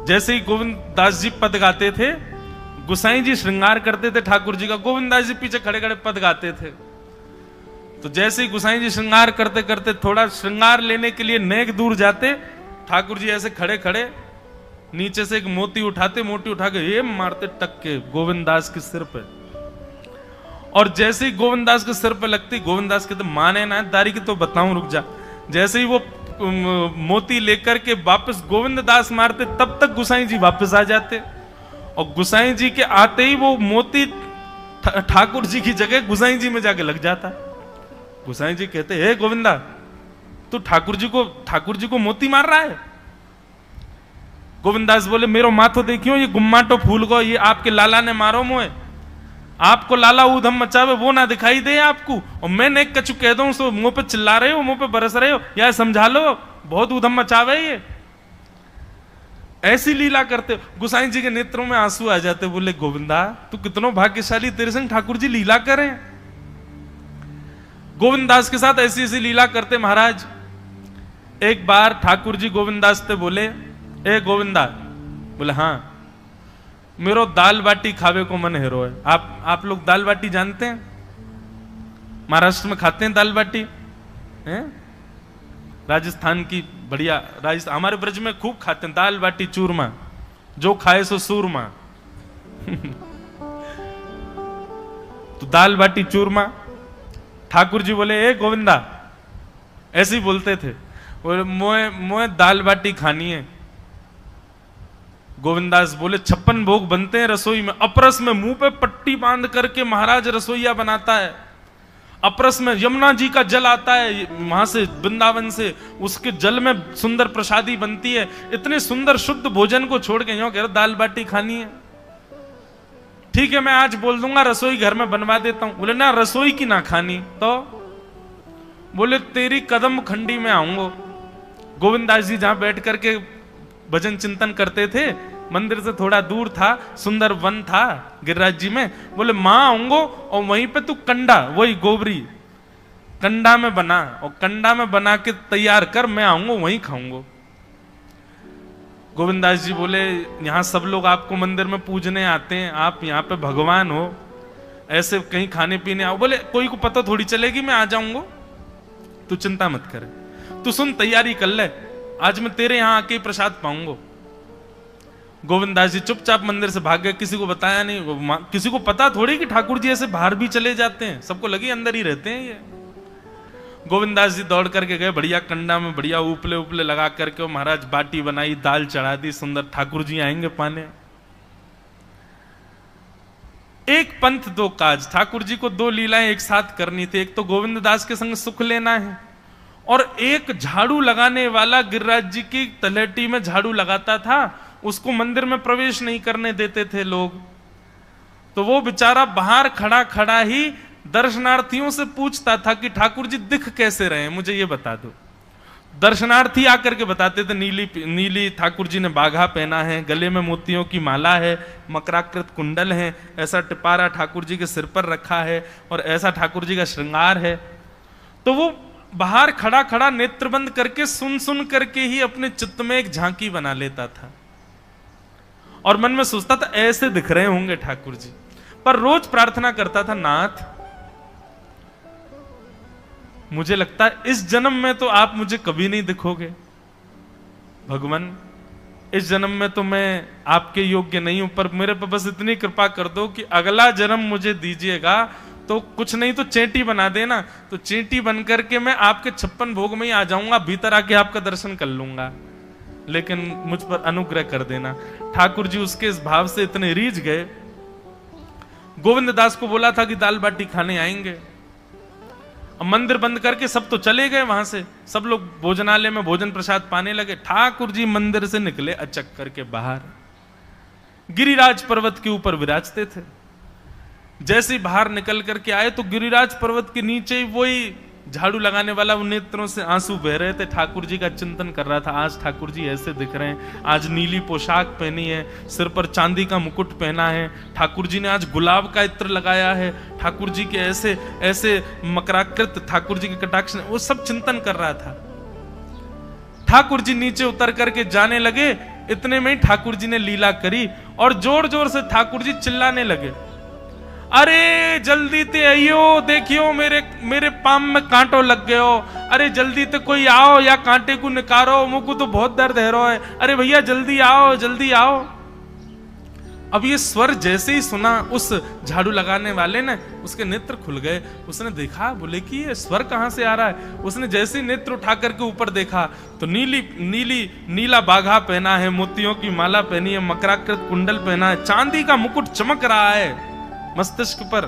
जैसे ही गोविंद दास जी पद गाते थे, गुसाई जी श्रृंगार करते थे ठाकुर जी का, गोविंद दास जी पीछे खड़े खड़े पद गाते थे। तो जैसे ही गुसाई जी श्रृंगार करते करते थोड़ा श्रृंगार लेने के लिए नेक दूर जाते, ठाकुर जी ऐसे खड़े खड़े नीचे से एक मोती उठाते, मोती उठा के ये मारते टक के गोविंद दास के सिर पे। और जैसे ही गोविंद दास के सिर पे लगती, गोविंद दास कहते माने ना दारी की तो बताऊं, रुक जा। जैसे ही वो मोती लेकर के वापस गोविंद दास मारते, तब तक गुसाई जी वापस आ जाते। और गुसाई जी के आते ही वो मोती ठाकुर जी की जगह गुसाई जी में जाके लग जाता। गुसाई जी कहते हे गोविंदा, तू ठाकुर जी को मोती मार रहा है? गोविंदास बोले मेरो माथो देखियो, ये गुम्माटो फूल गो, ये आपके लाला ने मारो मोए। आपको लाला ऊधम मचावे वो ना दिखाई दे आपको, और मैं नेक कछु कह दूं सो मुंह पे चिल्ला रहे हो, मुंह पे बरस रहे हो, या समझा लो बहुत ऊधम मचावे ये। ऐसी लीला करते हो। गुसाई जी के नेत्रों में आंसू आ जाते, बोले गोविंदा तू कितनो भाग्यशाली, तेरे संग ठाकुर जी लीला करें। गोविंदास के साथ ऐसी ऐसी लीला करते महाराज। एक बार ठाकुर जी गोविंदास से बोले ए गोविंदा, बोले हाँ मेरो दाल बाटी खावे को मन हेरो है। आप लोग दाल बाटी जानते हैं? महाराष्ट्र में खाते हैं दाल बाटी हैं? राजस्थान की बढ़िया, राजस्थान हमारे ब्रज में खूब खाते हैं दाल बाटी चूरमा, जो खाए सो सूरमा। तो दाल बाटी चूरमा। ठाकुर जी बोले ए गोविंदा, ऐसे ही बोलते थे, बोले मोए दाल बाटी खानी है। गोविंदास बोले 56 भोग बनते हैं रसोई में, अपरस में मुंह पे पट्टी बांध करके महाराज रसोईया बनाता है। अपरस में यमुना जी का जल आता है वहां से, वृंदावन से, उसके जल में सुंदर प्रसादी बनती है। इतने सुंदर शुद्ध भोजन को छोड़ के यूं कह रहे दाल बाटी खानी है। ठीक है मैं आज बोल दूंगा रसोई घर में बनवा देता हूं। बोले ना रसोई की ना खानी तो? बोले तेरी कदम खंडी में आऊंगा। गोविंदास जी जहां बैठ करके भजन चिंतन करते थे, मंदिर से थोड़ा दूर था, सुंदर वन था गिरिराज जी में। बोले मां आऊंगो और वहीं पे तू कंडा, वही गोबरी कंडा में बना, और कंडा में बना के तैयार कर, मैं आऊंगा वहीं खाऊंगा। गोविंदास जी बोले यहां सब लोग आपको मंदिर में पूजने आते हैं, आप यहाँ पे भगवान हो, ऐसे कहीं खाने पीने आओ। बोले कोई को पता थोड़ी चलेगी, मैं आ जाऊंगा, तू चिंता मत करे, तू सुन तैयारी कर ले, आज मैं तेरे यहां आके प्रसाद पाऊंगा। गोविंदास जी चुपचाप मंदिर से भाग गए, किसी को बताया नहीं। किसी को पता थोड़ी कि ठाकुर जी ऐसे बाहर भी चले जाते हैं, सबको लगी अंदर ही रहते हैं ये। गोविंदास जी दौड़ करके गए, बढ़िया कंडा में बढ़िया उपले उपले लगा करके महाराज बाटी बनाई, दाल चढ़ा दी, सुंदर ठाकुर जी आएंगे पाने। एक पंथ दो काज, ठाकुर जी को दो लीलाएं एक साथ करनी थी। एक तो गोविंद दास के संग सुख लेना है, और एक झाड़ू लगाने वाला गिरिराज जी की तलहटी में झाड़ू लगाता था, उसको मंदिर में प्रवेश नहीं करने देते थे लोग। तो वो बेचारा बाहर खड़ा खड़ा ही दर्शनार्थियों से पूछता था कि ठाकुर जी दिख कैसे रहे हैं, मुझे ये बता दो। दर्शनार्थी आकर के बताते थे नीली ठाकुर जी ने बाघा पहना है, गले में मोतियों की माला है, मकराकृत कुंडल है, ऐसा टिपारा ठाकुर जी के सिर पर रखा है, और ऐसा ठाकुर जी का श्रृंगार है। तो वो बाहर खड़ा खड़ा नेत्रबंद करके सुन सुन करके ही अपने चित्त में एक झांकी बना लेता था, और मन में सोचता था ऐसे दिख रहे होंगे ठाकुर जी। पर रोज प्रार्थना करता था, नाथ मुझे लगता है इस जन्म में तो आप मुझे कभी नहीं दिखोगे, भगवान इस जन्म में तो मैं आपके योग्य नहीं हूं, पर मेरे पर बस इतनी कृपा कर दो कि अगला जन्म मुझे दीजिएगा, तो कुछ नहीं तो चेंटी बना देना, तो चेंटी बन करके मैं आपके 56 भोग में ही आ जाऊंगा, भीतर आके आपका दर्शन कर लूंगा, लेकिन मुझ पर अनुग्रह कर देना। ठाकुर जी उसके इस भाव से इतने रीझ गए। गोविंद दास को बोला था कि दाल बाटी खाने आएंगे, अब मंदिर बंद करके सब तो चले गए वहां से, सब लोग भोजनालय में भोजन प्रसाद पाने लगे। ठाकुर जी मंदिर से निकले अचक करके बाहर, गिरिराज पर्वत के ऊपर विराजते थे। जैसे ही बाहर निकल करके आए तो गिरिराज पर्वत के नीचे ही वही झाड़ू लगाने वाला उन नेत्रों से आंसू बह रहे थे। ठाकुर जी का चिंतन कर रहा था, आज ठाकुर जी ऐसे दिख रहे हैं, आज नीली पोशाक पहनी है, सिर पर चांदी का मुकुट पहना है, ठाकुर जी ने आज गुलाब का इत्र लगाया है, ठाकुर जी के ऐसे ऐसे मकराकृत ठाकुर जी के कटाक्ष, वो सब चिंतन कर रहा था। ठाकुर जी नीचे उतर करके जाने लगे, इतने में ही ठाकुर जी ने लीला करी और जोर जोर से ठाकुर जी चिल्लाने लगे, अरे जल्दी ते आइयो, देखियो मेरे मेरे पाम में कांटो लग गयो, अरे जल्दी ते कोई आओ या कांटे को निकारो, मुझको तो बहुत दर्द है रो है, अरे भैया जल्दी आओ जल्दी आओ। अब ये स्वर जैसे ही सुना उस झाड़ू लगाने वाले ने, उसके नेत्र खुल गए। उसने देखा, बोले कि ये स्वर कहां से आ रहा है। उसने जैसे ही नेत्र उठा करके ऊपर देखा तो नीला बाघा पहना है, मोतियों की माला पहनी है, मकराकृत कुंडल पहना है, चांदी का मुकुट चमक रहा है मस्तिष्क पर।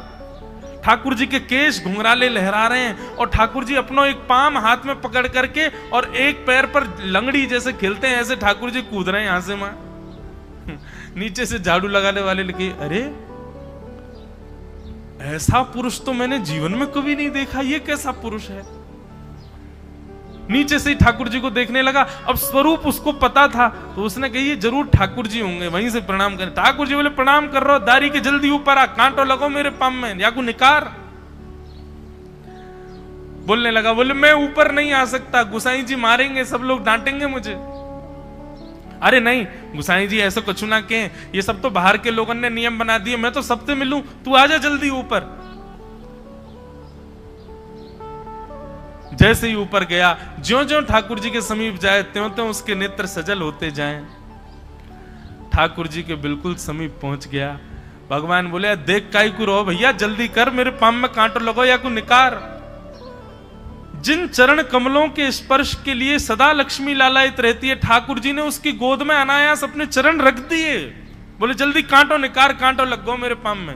ठाकुर जी के केश घुंघराले लहरा रहे हैं और ठाकुर जी अपना एक पाम हाथ में पकड़ करके और एक पैर पर लंगड़ी जैसे खेलते हैं ऐसे ठाकुर जी कूद रहे हैं यहां से वहां। नीचे से झाड़ू लगाने वाले लिखे, अरे ऐसा पुरुष तो मैंने जीवन में कभी नहीं देखा, ये कैसा पुरुष है। नीचे से ही ठाकुर जी को देखने लगा। अब स्वरूप उसको पता था तो उसने कही ये जरूर ठाकुर जी होंगे, वहीं से प्रणाम करें। ठाकुर जी बोले प्रणाम कर रहा हूं, दारी के जल्दी ऊपर आ, कांटो लगो मेरे पाम में या को निकार। बोलने लगा, बोले मैं ऊपर नहीं आ सकता, गुसाई जी मारेंगे, सब लोग डांटेंगे मुझे। अरे नहीं गुसाई जी ऐसा कुछ ना के, ये सब तो बाहर के लोगों ने नियम बना दिए, मैं तो सबसे मिलूं, तू आजा जल्दी ऊपर। जैसे ही ऊपर गया, ज्यों-ज्यों ठाकुर जी के समीप जाए त्यों-त्यों उसके नेत्र सजल होते जाएं। ठाकुर जी के बिल्कुल समीप पहुंच गया। भगवान बोले देख काई को रो भैया, जल्दी कर, मेरे पाम में कांटो लगो या को निकार। जिन चरण कमलों के स्पर्श के लिए सदा लक्ष्मी लालायित रहती है, ठाकुर जी ने उसकी गोद में अनायास अपने चरण रख दिए। बोले जल्दी कांटो निकार, कांटो लग गो मेरे पाम में।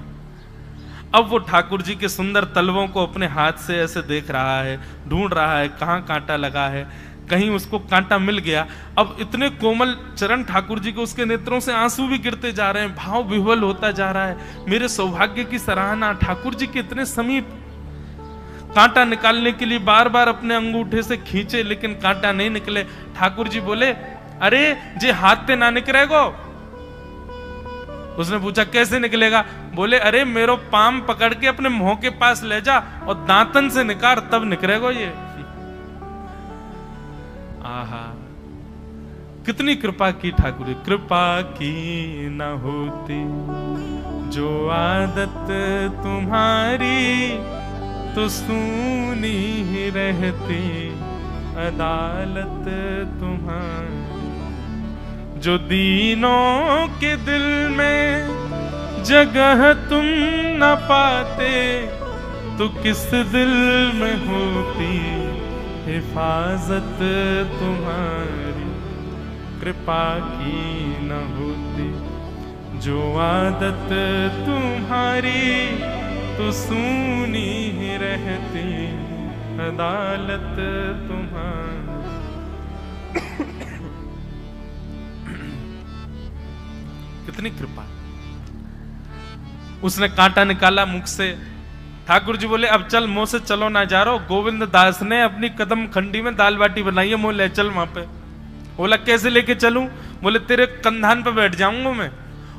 अब वो ठाकुर जी के सुंदर तलवों को अपने हाथ से ऐसे देख रहा है, ढूंढ रहा है कहां कांटा लगा है। कहीं उसको कांटा मिल गया। अब इतने कोमल चरण ठाकुर जी को, उसके नेत्रों से आंसू भी गिरते जा रहे हैं, भाव विह्वल होता जा रहा है। मेरे सौभाग्य की सराहना, ठाकुर जी के इतने समीप। कांटा निकालने के लिए बार बार अपने अंगूठे से खींचे लेकिन कांटा नहीं निकले। ठाकुर जी बोले अरे जे हाथ ते ना निकलेगो। उसने पूछा कैसे निकलेगा। बोले अरे मेरो पाम पकड़ के अपने मुंह के पास ले जा और दांतन से निकाल, तब निकलेगो ये। आहा कितनी कृपा की ठाकुर। कृपा की न होती जो आदत तुम्हारी, तो सूनी ही रहती अदालत तुम्हारी। जो दीनों के दिल में जगह तुम न पाते, तो किस दिल में होती हिफाजत तुम्हारी। कृपा की न होती जो आदत तुम्हारी, तो सूनी ही रहती अदालत तुम्हारी। कितनी कृपा। उसने कांटा निकाला मुख से। ठाकुर जी बोले अब चल, मुंह से चलो ना जा रहा। गोविंद दास ने अपनी कदम खंडी में दाल बाटी बनाई है, मुंह ले चल वहां पे। बोला कैसे लेके चलूं। बोले तेरे कंधान पे बैठ जाऊंगा मैं।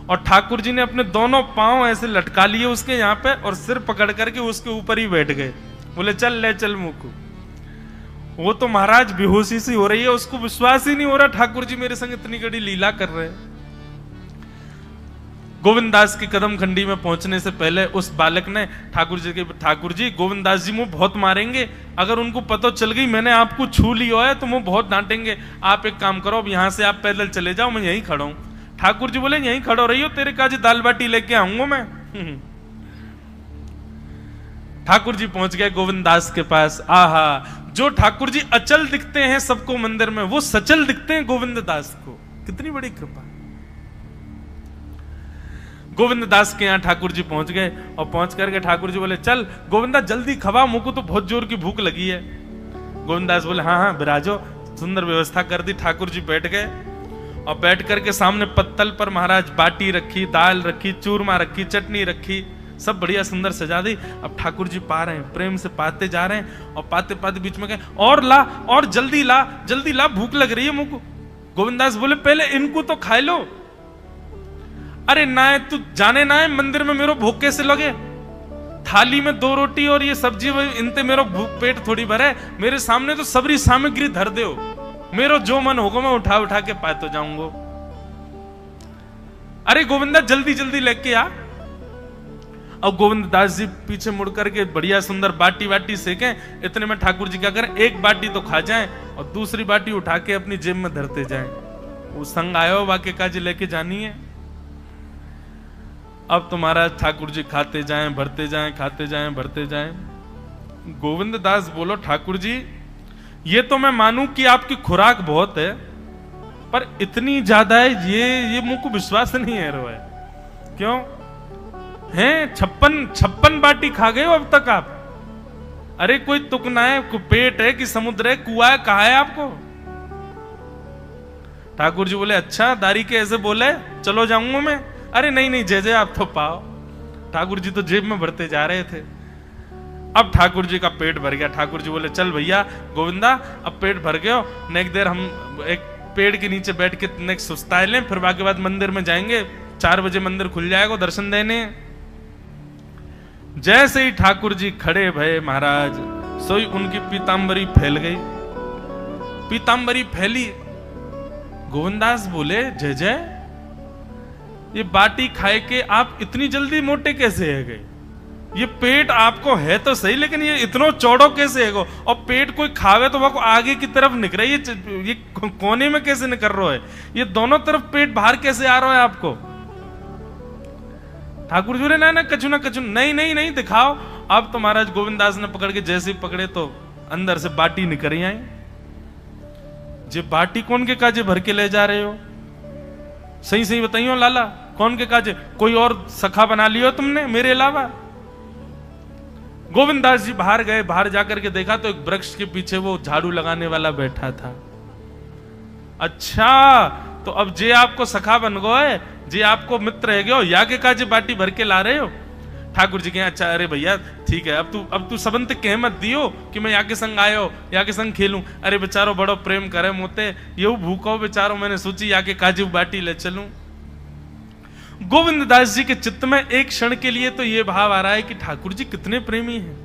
और ठाकुर जी ने अपने दोनों पांव ऐसे लटका लिए उसके यहाँ पे और सिर पकड़ करके उसके ऊपर ही बैठ गए। बोले चल ले चल मुंह को। वो तो महाराज बेहोशी सी हो रही है, उसको विश्वास ही नहीं हो रहा ठाकुर जी मेरे संग इतनी बड़ी लीला कर रहे हैं। गोविंद दास की कदम खंडी में पहुंचने से पहले उस बालक ने ठाकुर जी गोविंद दास जी मुंह बहुत मारेंगे, अगर उनको पता चल गई मैंने आपको छू लिया है तो मुंह बहुत डांटेंगे। आप एक काम करो, अब यहां से आप पैदल चले जाओ, मैं यहीं खड़ा हूं। ठाकुर जी बोले यहीं खड़ो रही हो, तेरे काजी दाल बाटी लेके आऊंगा मैं। ठाकुर जी पहुंच गए गोविंद दास के पास। आहा, जो ठाकुर जी अचल दिखते हैं सबको मंदिर में, वो सचल दिखते हैं गोविंद दास को। कितनी बड़ी कृपा। गोविंद दास के यहाँ ठाकुर जी पहुंच गए और पहुंच करके ठाकुर जी बोले चल गोविंदा जल्दी खवा, मुझको तो बहुत जोर की भूख लगी है। गोविंद दास बोले हाँ हाँ विराजो। सुंदर व्यवस्था कर दी। ठाकुर जी बैठ गए और बैठ करके सामने पत्तल पर महाराज बाटी रखी, दाल रखी, चूरमा रखी, चटनी रखी, सब बढ़िया सुंदर सजा दी। अब ठाकुर जी पा रहे हैं, प्रेम से पाते जा रहे हैं और पाते पाते बीच में कहे और ला, और जल्दी ला, जल्दी ला, भूख लग रही है मुझको। गोविंद दास बोले पहले इनको तो खाए लो। अरे ना तू जाने ना है मंदिर में मेरो भूख कैसे लगे। थाली में 2 रोटी और ये सब्जी, इनते मेरो भूख पेट थोड़ी भरे। मेरे सामने तो सबरी सामग्री धर दो, मेरो जो मन होगा मैं उठा उठा के पाते जाऊंगा। अरे गोविंदा जल्दी जल्दी लेके आ। अब गोविंद दास जी पीछे मुड़ करके बढ़िया सुंदर बाटी वाटी सेकें, इतने में ठाकुर जी क्या करें, एक बाटी तो खा जाएं और दूसरी बाटी उठा के अपनी जेब में धरते जाएं। वो संग आयो वाक्य काजी लेके जानी है। अब तुम्हारा ठाकुर जी खाते जाएं भरते जाएं, खाते जाएं भरते जाएं। गोविंद दास बोलो ठाकुर जी ये तो मैं मानूं कि आपकी खुराक बहुत है, पर इतनी ज्यादा है ये मुझको विश्वास नहीं है रो है। क्यों हैं 56 बाटी खा गए हो अब तक आप? अरे कोई तुकना है, कोई पेट है कि समुद्र है, कुआ है, कहा है आपको? ठाकुर जी बोले अच्छा दारी के ऐसे बोले, चलो जाऊंगा मैं। अरे नहीं नहीं जय जय आप तो पाओ। ठाकुर जी तो जेब में भरते जा रहे थे। अब ठाकुर जी का पेट भर गया। ठाकुर जी बोले चल भैया गोविंदा अब पेट भर गया, नेक देर हम एक पेड़ के नीचे बैठ के नेक सुस्ताए लें, फिर बाकी बाद मंदिर में जाएंगे, 4 बजे मंदिर खुल जाएगा दर्शन देने। जैसे ही ठाकुर जी खड़े भये महाराज, सोई उनकी पीतांबरी फैल गई। पीतांबरी फैली, गोविंदास बोले जय जय ये बाटी खाए के आप इतनी जल्दी मोटे कैसे है गए? ये पेट आपको है तो सही, लेकिन ये इतना चौड़ो कैसे है गो? और पेट कोई खावे तो वो आगे की तरफ निकल रही है, ये कोने में कैसे निकल रहा है? ये दोनों तरफ पेट बाहर कैसे आ रहा है आपको? ठाकुर जी ना कछु ना कछु, नहीं नहीं नहीं दिखाओ। अब तो महाराज गोविंदास ने पकड़ के जैसे ही पकड़े तो अंदर से बाटी निकल आई। जे बाटी कौन के काजे भर के ले जा रहे हो? सही सही बताइयो लाला, कौन के काजे? कोई और सखा बना लियो तुमने मेरे अलावा? गोविंदास जी बाहर गए, बाहर जाकर के देखा तो एक वृक्ष के पीछे वो झाड़ू लगाने वाला बैठा था। अच्छा तो अब जे आपको सखा बन गए, जे आपको मित्र है गयो, या के काजे बाटी भर के ला रहे हो? ठाकुर जी कहे अच्छा अरे भैया ठीक है, अब तू सबंत कह मत दियो कि मैं या के संग आयो, या के संग खेलूं। अरे बेचारो बड़ो प्रेम करे मोते, ये भूखो बेचारो, मैंने सोची या के काजे बाटी ले चलूं। गोविंद दास जी के चित्त में एक क्षण के लिए तो ये भाव आ रहा है कि ठाकुर जी कितने प्रेमी हैं,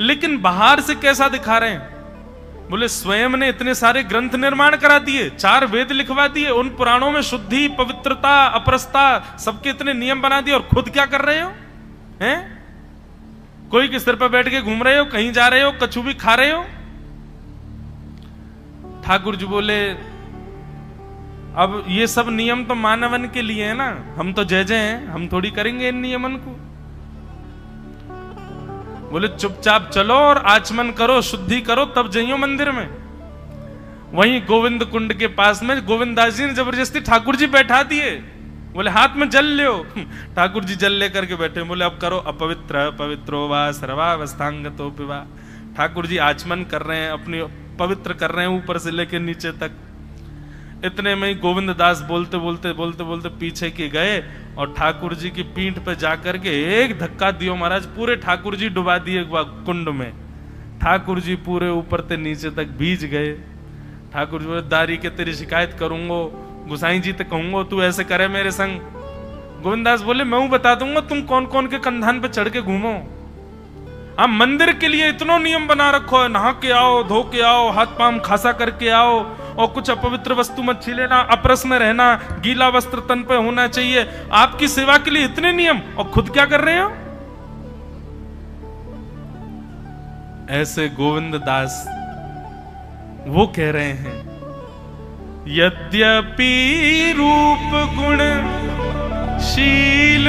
लेकिन बाहर से कैसा दिखा रहे हैं? बोले स्वयं ने इतने सारे ग्रंथ निर्माण करा दिए, 4 वेद लिखवा दिए, उन पुराणों में शुद्धि पवित्रता अपरसता सबके इतने नियम बना दिए, और खुद क्या कर रहे हो हैं? कोई के सिर पर बैठ के घूम रहे हो, कहीं जा रहे हो, कछु भी खा रहे हो। ठाकुर जी बोले अब ये सब नियम तो मानवन के लिए है ना, हम तो जय जय हैं, हम थोड़ी करेंगे इन नियमन को। बोले चुपचाप चलो और आचमन करो, शुद्धि करो, तब जाइयो मंदिर में। वहीं गोविंद कुंड के पास में गोविंदास जी ने जबरदस्ती ठाकुर जी बैठा दिए। बोले हाथ में जल लो। ठाकुर जी जल लेकर के बैठे, बोले अब करो अपवित्र पवित्रो वा सर्वावस्थांगतो पिवा। ठाकुर जी आचमन कर रहे हैं, अपनी पवित्र कर रहे हैं ऊपर से लेकर नीचे तक। इतने में ही गोविंद दास बोलते बोलते बोलते बोलते पीछे के गए और ठाकुर जी की पीठ पे जाकर के एक धक्का दियो महाराज, पूरे ठाकुर जी डुबा दिए कुंड में। ठाकुर जी पूरे ऊपर से नीचे तक भीज गए। ठाकुर जी बोले दारी के तेरी शिकायत करूंगो, गुसाई जी तक कहूंगो तू ऐसे करे मेरे संग। गोविंदास बोले मैं बता दूंगा तुम कौन कौन के कंधान पे चढ़ के घूमो। हम मंदिर के लिए इतना नियम बना रखो है, नहा के आओ, धो के आओ, हाथ पांव खासा करके आओ, और कुछ अपवित्र वस्तु मत छीलेना, अपरस में रहना, गीला वस्त्र तन पे होना चाहिए। आपकी सेवा के लिए इतने नियम, और खुद क्या कर रहे हो? ऐसे गोविंद दास वो कह रहे हैं यद्यपि रूप गुण शील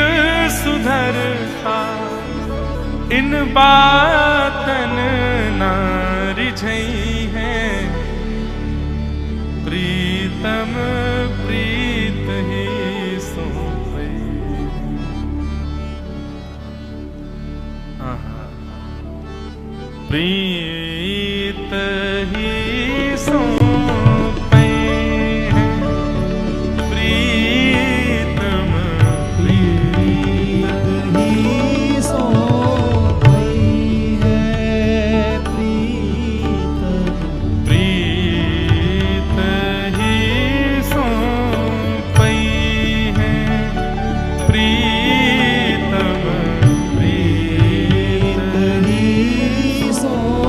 सुधरता, इन बातन ना रिझई है, प्रीतम प्रीत ही सोई। प्रीत ही सोई है, प्रीतम प्रीत ही सोई है, प्रीत ही सोई है, प्रीतम प्रीत ही सोई।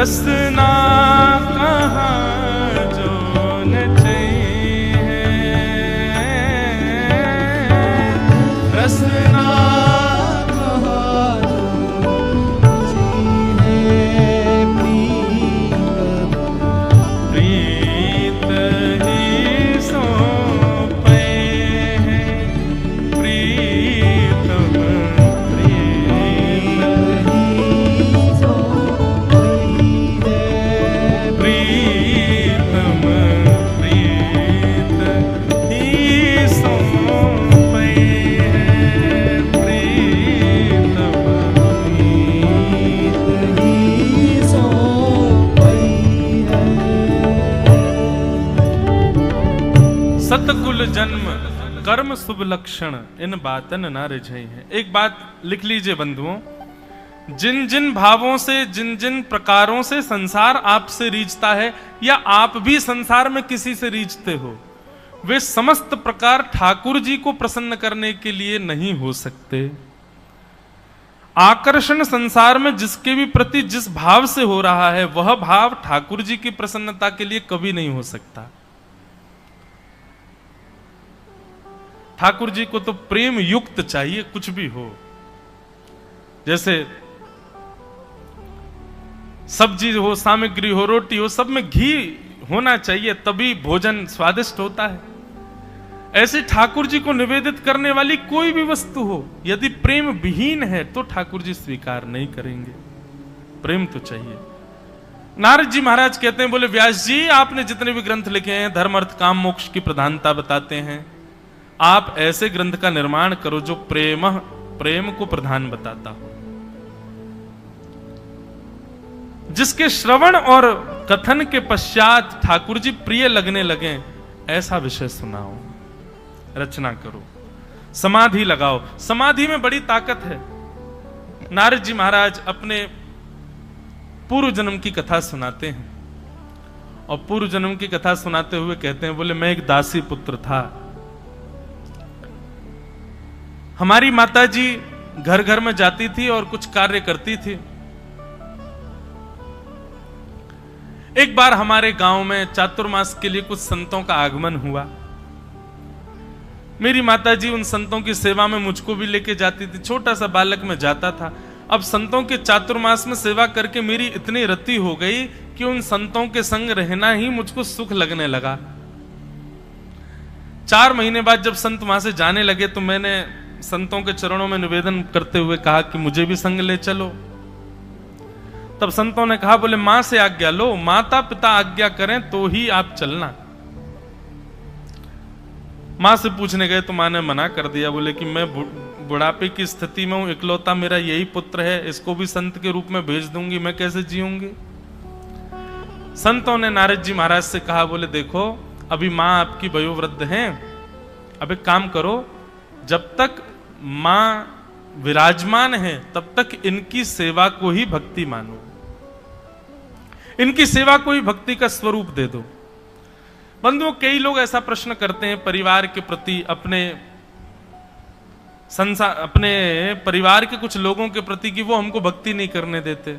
रसना कहाँ जो न चाहिए, रसना सतकुल जन्म कर्म शुभ लक्षण इन बातन न रिझई है। एक बात लिख लीजिए बंधुओं, जिन जिन भावों से, जिन जिन प्रकारों से संसार आपसे रीझता है या आप भी संसार में किसी से रीझते हो, वे समस्त प्रकार ठाकुर जी को प्रसन्न करने के लिए नहीं हो सकते। आकर्षण संसार में जिसके भी प्रति जिस भाव से हो रहा है, वह भाव ठाकुर जी की प्रसन्नता के लिए कभी नहीं हो सकता। ठाकुर जी को तो प्रेम युक्त चाहिए, कुछ भी हो। जैसे सब्जी हो, सामग्री हो, रोटी हो, सब में घी होना चाहिए, तभी भोजन स्वादिष्ट होता है। ऐसे ठाकुर जी को निवेदित करने वाली कोई भी वस्तु हो, यदि प्रेम विहीन है तो ठाकुर जी स्वीकार नहीं करेंगे। प्रेम तो चाहिए। नारद जी महाराज कहते हैं, बोले व्यास जी, आपने जितने भी ग्रंथ लिखे हैं, धर्म अर्थ काम मोक्ष की प्रधानता बताते हैं, आप ऐसे ग्रंथ का निर्माण करो जो प्रेम को प्रधान बताता हो, जिसके श्रवण और कथन के पश्चात ठाकुर जी प्रिय लगने लगे, ऐसा विषय सुनाओ, रचना करो, समाधि लगाओ। समाधि में बड़ी ताकत है। नारद जी महाराज अपने पूर्व जन्म की कथा सुनाते हैं, और पूर्व जन्म की कथा सुनाते हुए कहते हैं, बोले मैं एक दासी पुत्र था। हमारी माता जी घर घर में जाती थी और कुछ कार्य करती थी। एक बार हमारे गांव में चातुर्मास के लिए कुछ संतों का आगमन हुआ। मेरी माता जी उन संतों की सेवा में मुझको भी लेके जाती थी। छोटा सा बालक मैं जाता था। अब संतों के चातुर्मास में सेवा करके मेरी इतनी रति हो गई कि उन संतों के संग रहना ही मुझको सुख लगने लगा। 4 महीने बाद जब संत वहां से जाने लगे तो मैंने संतों के चरणों में निवेदन करते हुए कहा कि मुझे भी संग ले चलो। तब संतों ने कहा, बोले मां से आज्ञा लो, माता पिता आज्ञा करें तो ही आप चलना। मां से पूछने गए तो मां ने मना कर दिया। बोले कि मैं बुढ़ापे की स्थिति में हूं, इकलौता मेरा यही पुत्र है, इसको भी संत के रूप में भेज दूंगी, मैं कैसे जीऊंगी। संतों ने नारद जी महाराज से कहा, बोले देखो अभी मां आपकी वयोवृद्ध हैं, अब एक काम करो, जब तक मां विराजमान है तब तक इनकी सेवा को ही भक्ति मानो, इनकी सेवा को ही भक्ति का स्वरूप दे दो। बंधुओं, कई लोग ऐसा प्रश्न करते हैं परिवार के प्रति, अपने परिवार के कुछ लोगों के प्रति कि वो हमको भक्ति नहीं करने देते,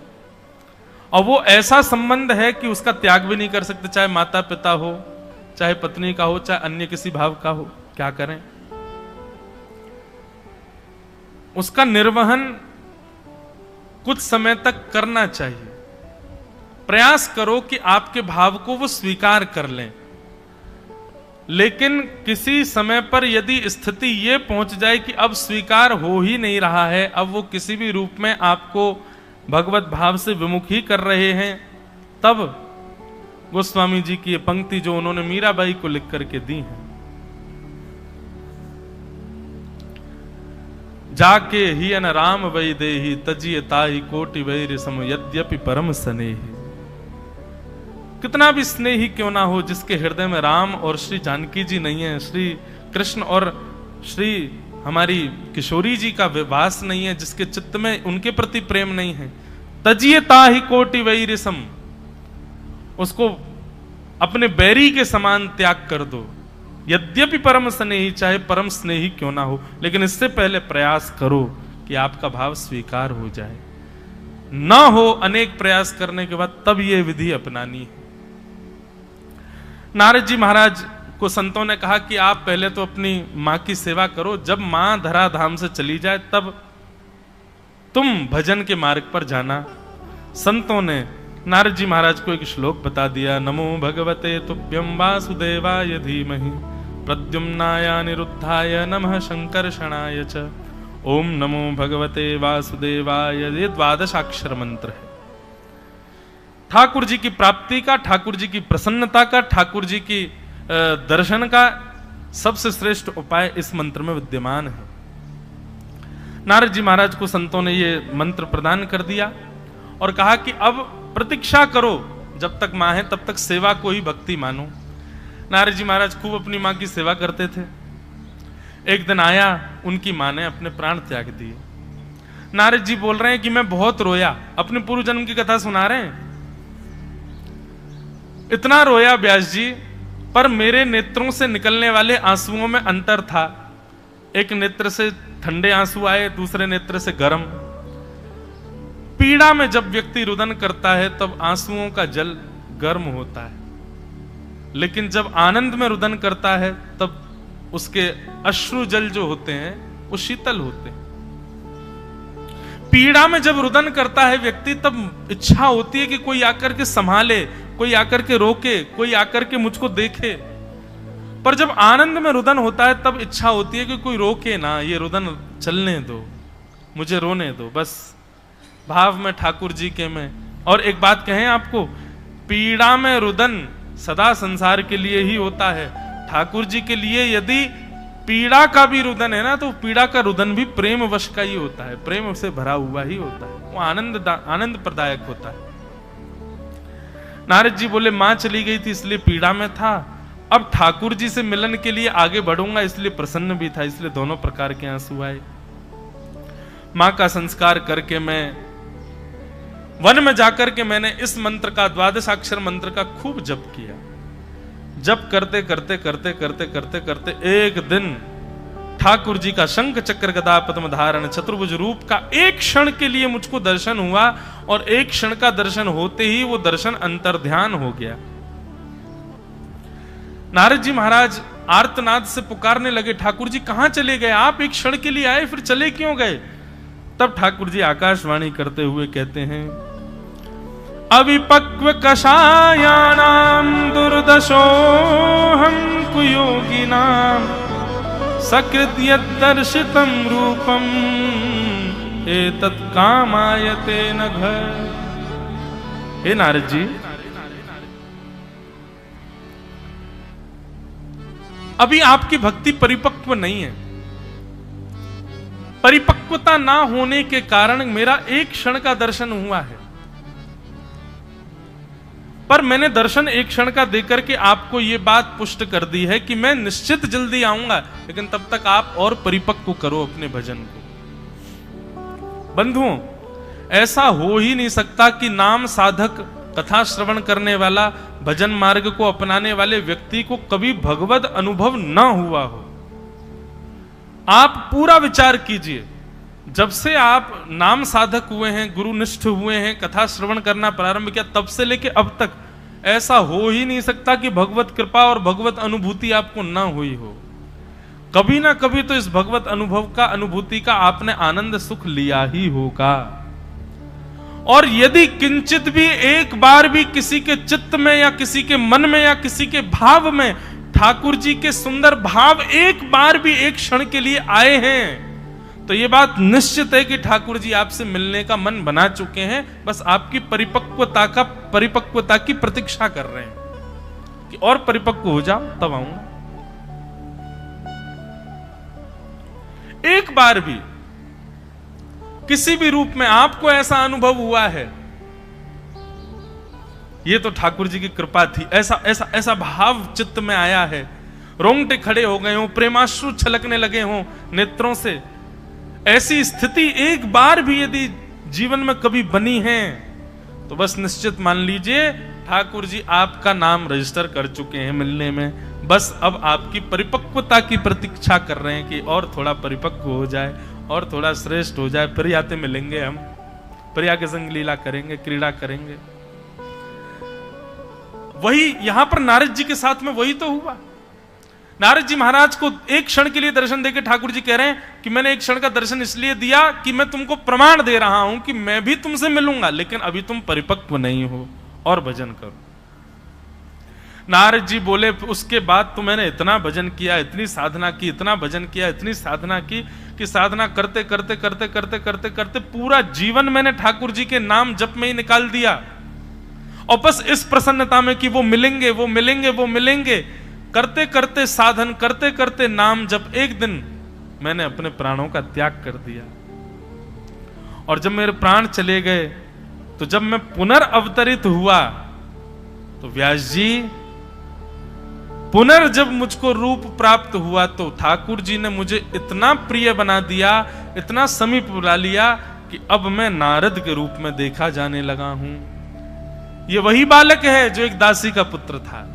और वो ऐसा संबंध है कि उसका त्याग भी नहीं कर सकते, चाहे माता पिता हो, चाहे पत्नी का हो, चाहे अन्य किसी भाव का हो। क्या करें? उसका निर्वहन कुछ समय तक करना चाहिए। प्रयास करो कि आपके भाव को वो स्वीकार कर लें, लेकिन किसी समय पर यदि स्थिति ये पहुंच जाए कि अब स्वीकार हो ही नहीं रहा है, अब वो किसी भी रूप में आपको भगवत भाव से विमुख ही कर रहे हैं, तब गोस्वामी जी की ये पंक्ति जो उन्होंने मीराबाई को लिख करके दी है, जाके ही अन राम वै देहि तजिय ताहि कोटि वैर सम यद्यपि परम स्नेहि। कितना भी स्नेही क्यों ना हो, जिसके हृदय में राम और श्री जानकी जी नहीं है, श्री कृष्ण और श्री हमारी किशोरी जी का वास नहीं है, जिसके चित्त में उनके प्रति प्रेम नहीं है, तजिय ताहि कोटि वैर सम, उसको अपने बैरी के समान त्याग कर दो। यद्यपि परम स्नेही, चाहे परम स्नेही क्यों ना हो, लेकिन इससे पहले प्रयास करो कि आपका भाव स्वीकार हो जाए। ना हो अनेक प्रयास करने के बाद तब ये विधि अपनानी है। नारद जी महाराज को संतों ने कहा कि आप पहले तो अपनी मां की सेवा करो, जब मां धराधाम से चली जाए तब तुम भजन के मार्ग पर जाना। संतों ने नारद जी महाराज को एक श्लोक बता दिया, नमो भगवते तुभ्यं वासुदेवाय धीमहि प्रद्युम्नाय अनिरुद्धाय नमः शंकर्षणाय च ओम नमो भगवते वासुदेवाय। ये 12 अक्षर मंत्र है। ठाकुर जी की प्राप्ति का, ठाकुर जी की प्रसन्नता का, ठाकुर जी की दर्शन का सबसे श्रेष्ठ उपाय इस मंत्र में विद्यमान है। नारद जी महाराज को संतों ने ये मंत्र प्रदान कर दिया और कहा कि अब प्रतीक्षा करो, जब तक मां है तब तक सेवा को ही भक्ति मानो। नारद जी महाराज खूब अपनी मां की सेवा करते थे। एक दिन आया, उनकी मां ने अपने प्राण त्याग दिए। नारद जी बोल रहे हैं कि मैं बहुत रोया, अपने पूर्व जन्म की कथा सुना रहे हैं। इतना रोया व्यास जी, पर मेरे नेत्रों से निकलने वाले आंसुओं में अंतर था। एक नेत्र से ठंडे आंसू आए, दूसरे नेत्र से गर्म। पीड़ा में जब व्यक्ति रुदन करता है तब आंसुओं का जल गर्म होता है, लेकिन जब आनंद में रुदन करता है तब उसके अश्रु जल जो होते हैं वो शीतल होते हैं। पीड़ा में जब रुदन करता है व्यक्ति तब इच्छा होती है कि कोई आकर के संभाले, कोई आकर के रोके, कोई आकर के मुझको देखे। पर जब आनंद में रुदन होता है तब इच्छा होती है कि कोई रोके ना, ये रुदन चलने दो, मुझे रोने दो, बस भाव में ठाकुर जी के में। और एक बात कहें आपको, पीड़ा में रुदन सदा संसार के लिए ही होता है। ठाकुर जी के लिए यदि पीड़ा का भी रुदन है ना, तो पीड़ा का रुदन भी प्रेम वश का ही होता है, प्रेम से भरा हुआ ही होता है, वो आनंद प्रदायक होता है। नारद जी बोले मां चली गई थी इसलिए पीड़ा में था, अब ठाकुर जी से मिलन के लिए आगे बढ़ूंगा इसलिए प्रसन्न भी था, इसलिए दोनों प्रकार के आंसू आए। मां का संस्कार करके मैं वन में जाकर के मैंने इस मंत्र का, 12 अक्षर मंत्र का खूब जप किया। जप करते करते करते करते करते करते एक दिन ठाकुर जी का शंख चक्र गदा पद्म धारण चतुर्भुज रूप का एक क्षण के लिए मुझको दर्शन हुआ, और एक क्षण का दर्शन होते ही वो दर्शन अंतर्ध्यान हो गया। नारद जी महाराज आर्तनाद से पुकारने लगे, ठाकुर जी कहां चले गए? आप एक क्षण के लिए आए, फिर चले क्यों गए? तब ठाकुर जी आकाशवाणी करते हुए कहते हैं, अविपक्व कषायाणाम दुर्दशोहम कुयोगिनाम सकृत यद्दर्शितम रूपम एतत् कामायते न घर। हे नारद जी, अभी आपकी भक्ति परिपक्व नहीं है। परिपक्वता ना होने के कारण मेरा एक क्षण का दर्शन हुआ है, पर मैंने दर्शन एक क्षण का देकर के आपको यह बात पुष्ट कर दी है कि मैं निश्चित जल्दी आऊंगा, लेकिन तब तक आप और परिपक्व करो अपने भजन को। बंधुओं, ऐसा हो ही नहीं सकता कि नाम साधक, कथा श्रवण करने वाला, भजन मार्ग को अपनाने वाले व्यक्ति को कभी भगवद अनुभव ना हुआ हो। आप पूरा विचार कीजिए, जब से आप नाम साधक हुए हैं, गुरुनिष्ठ हुए हैं, कथा श्रवण करना प्रारंभ किया, तब से लेके अब तक ऐसा हो ही नहीं सकता कि भगवत कृपा और भगवत अनुभूति आपको ना हुई हो। कभी ना कभी तो इस भगवत अनुभूति का आपने आनंद सुख लिया ही होगा। और यदि किंचित भी एक बार भी किसी के चित्त में या किसी के मन में या किसी के भाव में ठाकुर जी के सुंदर भाव एक बार भी एक क्षण के लिए आए हैं, तो यह बात निश्चित है कि ठाकुर जी आपसे मिलने का मन बना चुके हैं। बस आपकी परिपक्वता की प्रतीक्षा कर रहे हैं कि और परिपक्व हो जाओ तब आऊंगा। एक बार भी किसी भी रूप में आपको ऐसा अनुभव हुआ है, यह तो ठाकुर जी की कृपा थी। ऐसा ऐसा ऐसा भाव चित्त में आया है, रोंगटे खड़े हो गए हो, प्रेमाश्रु छलकने लगे हो नेत्रों से, ऐसी स्थिति एक बार भी यदि जीवन में कभी बनी है तो बस निश्चित मान लीजिए ठाकुर जी आपका नाम रजिस्टर कर चुके हैं मिलने में। बस अब आपकी परिपक्वता की प्रतीक्षा कर रहे हैं कि और थोड़ा परिपक्व हो जाए और थोड़ा श्रेष्ठ हो जाए, फिर आते मिलेंगे हम। प्रिया के संग लीला करेंगे, क्रीड़ा करेंगे। वही यहां पर नारद जी के साथ में वही तो हुआ। नारद जी महाराज को एक क्षण के लिए दर्शन देकर ठाकुर जी कह रहे हैं कि मैंने एक क्षण का दर्शन इसलिए दिया कि मैं तुमको प्रमाण दे रहा हूं कि मैं भी तुमसे मिलूंगा, लेकिन अभी तुम परिपक्व नहीं हो और भजन करो। नारद जी बोले उसके बाद तो मैंने इतना भजन किया, इतनी साधना की, इतना भजन किया, इतनी साधना की कि साधना करते करते करते करते करते करते पूरा जीवन मैंने ठाकुर जी के नाम जप में ही निकाल दिया। और बस इस प्रसन्नता में कि वो मिलेंगे, वो मिलेंगे, वो मिलेंगे, करते करते साधन करते करते नाम जब एक दिन मैंने अपने प्राणों का त्याग कर दिया। और जब मेरे प्राण चले गए तो जब मैं पुनर्अवतरित हुआ तो व्यास जी जब मुझको रूप प्राप्त हुआ तो ठाकुर जी ने मुझे इतना प्रिय बना दिया, इतना समीप बुला लिया कि अब मैं नारद के रूप में देखा जाने लगा हूं। ये वही बालक है जो एक दासी का पुत्र था,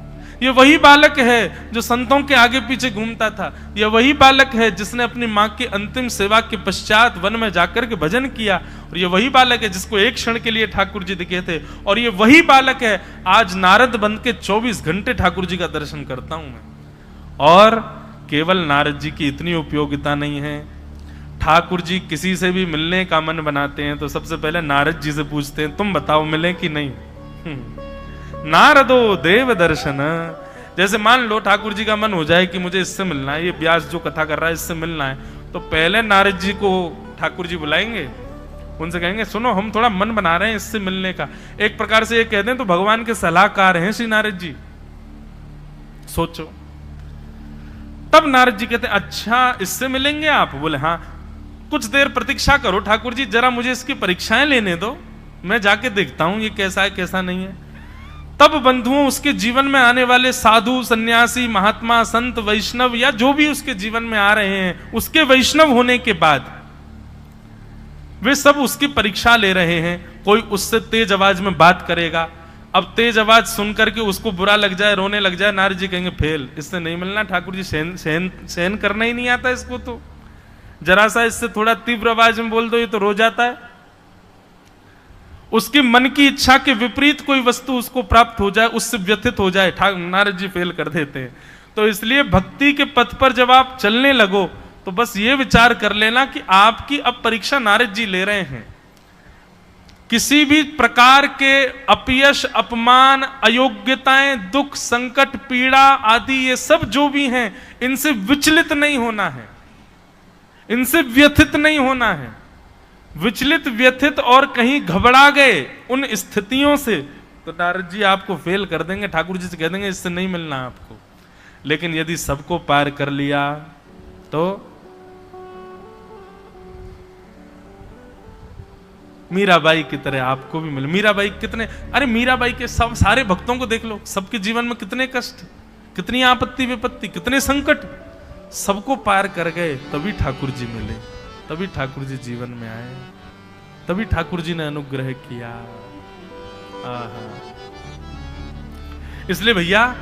ये वही बालक है जो संतों के आगे पीछे घूमता था, ये वही बालक है जिसने अपनी मां की अंतिम सेवा के पश्चात वन में जाकर के भजन किया, और ये वही बालक है जिसको एक क्षण के लिए ठाकुर जी दिखे थे, और ये वही बालक है आज नारद बन के 24 घंटे ठाकुर जी का दर्शन करता हूं मैं। और केवल नारद जी की इतनी उपयोगिता नहीं है, ठाकुर जी किसी से भी मिलने का मन बनाते हैं तो सबसे पहले नारद जी से पूछते हैं तुम बताओ मिले कि नहीं। नारदो देव दर्शन। जैसे मान लो ठाकुर जी का मन हो जाए कि मुझे इससे मिलना है, ये व्यास जो कथा कर रहा है इससे मिलना है, तो पहले नारद जी को ठाकुर जी बुलाएंगे, उनसे कहेंगे सुनो हम थोड़ा मन बना रहे हैं इससे मिलने का। एक प्रकार से ये कहते हैं तो भगवान के सलाहकार हैं श्री नारद जी, सोचो। तब नारद जी कहते हैं अच्छा इससे मिलेंगे आप? बोले हाँ। कुछ देर प्रतीक्षा करो ठाकुर जी, जरा मुझे इसकी परीक्षाएं लेने दो, मैं जाके देखता हूं ये कैसा है कैसा नहीं है। तब बंधुओं उसके जीवन में आने वाले साधु, सन्यासी, महात्मा, संत, वैष्णव या जो भी उसके जीवन में आ रहे हैं, उसके वैष्णव होने के बाद वे सब उसकी परीक्षा ले रहे हैं। कोई उससे तेज आवाज में बात करेगा, अब तेज आवाज सुनकर के उसको बुरा लग जाए, रोने लग जाए, नारद जी कहेंगे फेल, इससे नहीं मिलना ठाकुर जी, सहन करना ही नहीं आता इसको, तो जरा सा इससे थोड़ा तीव्र आवाज में बोल दो ये तो रो जाता है। उसकी मन की इच्छा के विपरीत कोई वस्तु उसको प्राप्त हो जाए, उससे व्यथित हो जाए, नारद जी फेल कर देते हैं। तो इसलिए भक्ति के पथ पर जब आप चलने लगो तो बस ये विचार कर लेना कि आपकी अब परीक्षा नारद जी ले रहे हैं। किसी भी प्रकार के अपयश, अपमान, अयोग्यताएं, दुख, संकट, पीड़ा आदि ये सब जो भी हैं, इनसे विचलित नहीं होना है, इनसे व्यथित नहीं होना है। विचलित, व्यथित और कहीं घबरा गए उन स्थितियों से तो नारद जी आपको फेल कर देंगे, ठाकुर जी से कह देंगे इससे नहीं मिलना आपको। लेकिन यदि सबको पार कर लिया तो मीराबाई की तरह आपको भी मिले। मीराबाई कितने, अरे मीराबाई के सब सारे भक्तों को देख लो, सबके जीवन में कितने कष्ट, कितनी आपत्ति विपत्ति, कितने संकट, सबको पार कर गए तभी ठाकुर जी मिले, तभी ठाकुर जी जीवन में आए, तभी ठाकुर जी ने अनुग्रह किया। इसलिए भैया,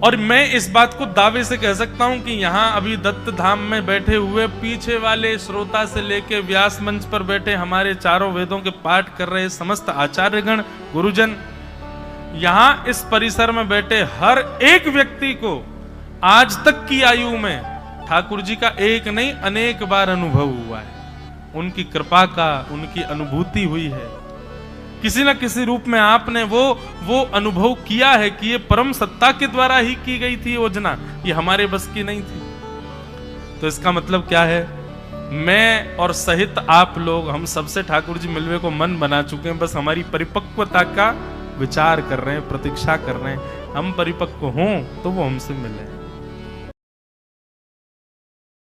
और मैं इस बात को दावे से कह सकता हूं कि यहां अभी दत्त धाम में बैठे हुए पीछे वाले श्रोता से लेके व्यास मंच पर बैठे हमारे चारों वेदों के पाठ कर रहे समस्त आचार्यगण, गुरुजन, यहां इस परिसर में बैठे हर एक व्यक्ति को आज तक की आयु में ठाकुर जी का एक नहीं अनेक बार अनुभव हुआ है, उनकी कृपा का, उनकी अनुभूति हुई है। किसी न किसी रूप में आपने वो अनुभव किया है कि ये परम सत्ता के द्वारा ही की गई थी योजना, ये हमारे बस की नहीं थी। तो इसका मतलब क्या है, मैं और सहित आप लोग, हम सबसे ठाकुर जी मिलने को मन बना चुके हैं, बस हमारी परिपक्वता का विचार कर रहे हैं, प्रतीक्षा कर रहे हैं, हम परिपक्व हों तो वो हमसे मिले।